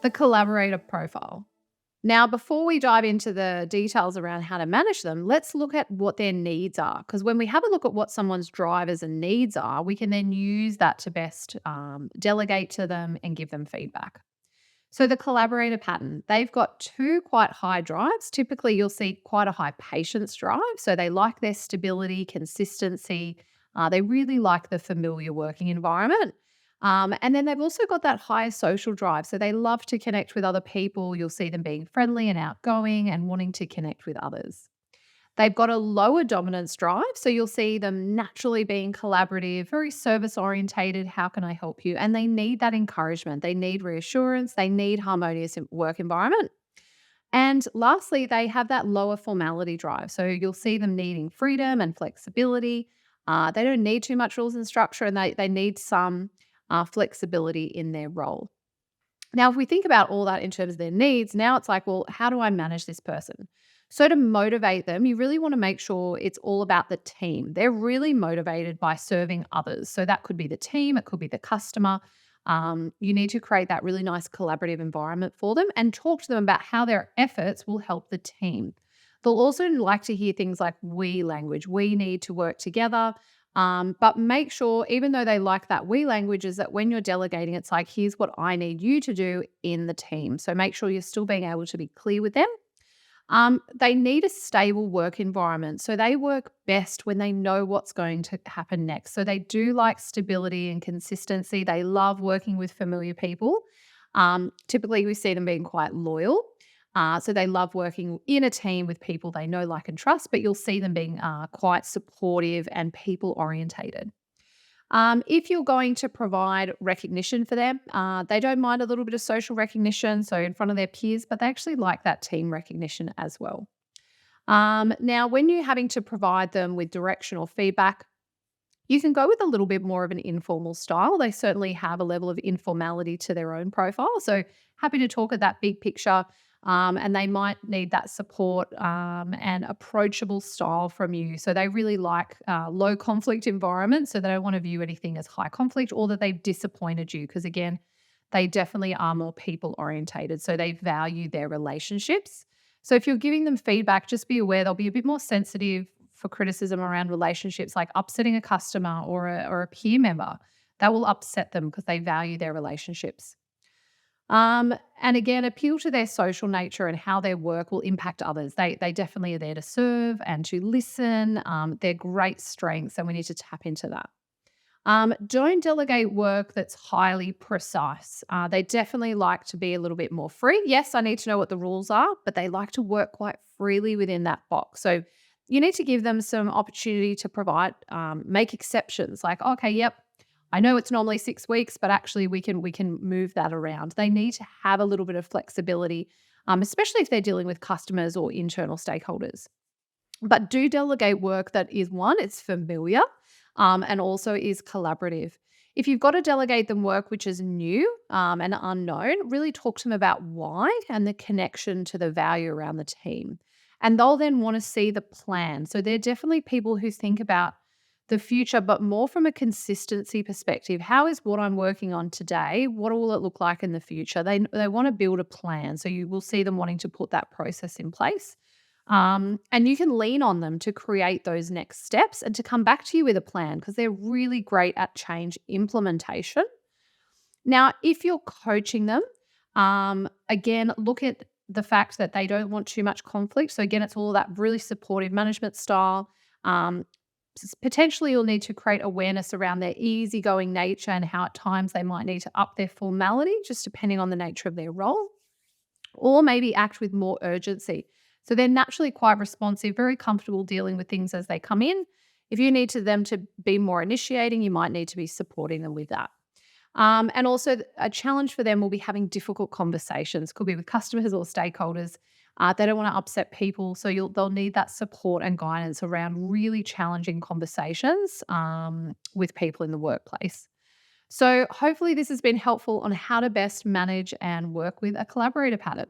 The collaborator profile. Now, before we dive into the details around how to manage them, let's look at what their needs are. Because when we have a look at what someone's drivers and needs are, we can then use that to best delegate to them and give them feedback. So, the collaborator pattern, they've got two quite high drives. Typically, you'll see quite a high patience drive. So, they like their stability, consistency. They really like the familiar working environment. And then they've also got that higher social drive. So they love to connect with other people. You'll see them being friendly and outgoing and wanting to connect with others. They've got a lower dominance drive. So you'll see them naturally being collaborative, very service orientated. How can I help you? And they need that encouragement. They need reassurance. They need harmonious work environment. And lastly, they have that lower formality drive. So you'll see them needing freedom and flexibility. They don't need too much rules and structure, and they need some flexibility in their role. Now, if we think about all that in terms of their needs, now it's like, well, how do I manage this person? So, to motivate them, you really want to make sure it's all about the team. They're really motivated by serving others. So, that could be the team, it could be the customer. You need to create that really nice collaborative environment for them and talk to them about how their efforts will help the team. They'll also like to hear things like we language. We need to work together. But make sure, even though they like that we language, is that when you're delegating, it's like, here's what I need you to do in the team. So make sure you're still being able to be clear with them. They need a stable work environment. So they work best when they know what's going to happen next. So they do like stability and consistency. They love working with familiar people. Typically, we see them being quite loyal. So they love working in a team with people they know, like, and trust, but you'll see them being quite supportive and people orientated. If you're going to provide recognition for them, they don't mind a little bit of social recognition, so in front of their peers, but they actually like that team recognition as well. Now, when you're having to provide them with direction or feedback, you can go with a little bit more of an informal style. They certainly have a level of informality to their own profile. So happy to talk at that big picture. And they might need that support and approachable style from you. So they really like low conflict environments. So they don't want to view anything as high conflict or that they've disappointed you. Because again, they definitely are more people orientated. So they value their relationships. So if you're giving them feedback, just be aware they'll be a bit more sensitive for criticism around relationships, like upsetting a customer or a peer member. That will upset them because they value their relationships. And again, appeal to their social nature and how their work will impact others. They definitely are there to serve and to listen. They're great strengths, and we need to tap into that. Don't delegate work that's highly precise. They definitely like to be a little bit more free. Yes, I need to know what the rules are, but they like to work quite freely within that box. So you need to give them some opportunity to make exceptions. Like, okay, yep, I know it's normally 6 weeks, but actually we can move that around. They need to have a little bit of flexibility, especially if they're dealing with customers or internal stakeholders. But do delegate work that is, one, it's familiar, and also is collaborative. If you've got to delegate them work which is new and unknown, really talk to them about why and the connection to the value around the team. And they'll then want to see the plan. So they're definitely people who think about the future, but more from a consistency perspective. How is what I'm working on today? What will it look like in the future? They want to build a plan. So you will see them wanting to put that process in place. And you can lean on them to create those next steps and to come back to you with a plan because they're really great at change implementation. Now, if you're coaching them, again, look at the fact that they don't want too much conflict. So again, it's all that really supportive management style. Potentially you'll need to create awareness around their easygoing nature and how at times they might need to up their formality, just depending on the nature of their role, or maybe act with more urgency. So they're naturally quite responsive, very comfortable dealing with things as they come in. If you need them to be more initiating, you might need to be supporting them with that. And also a challenge for them will be having difficult conversations, could be with customers or stakeholders. They don't want to upset people, so they'll need that support and guidance around really challenging conversations with people in the workplace. So hopefully this has been helpful on how to best manage and work with a collaborator pattern.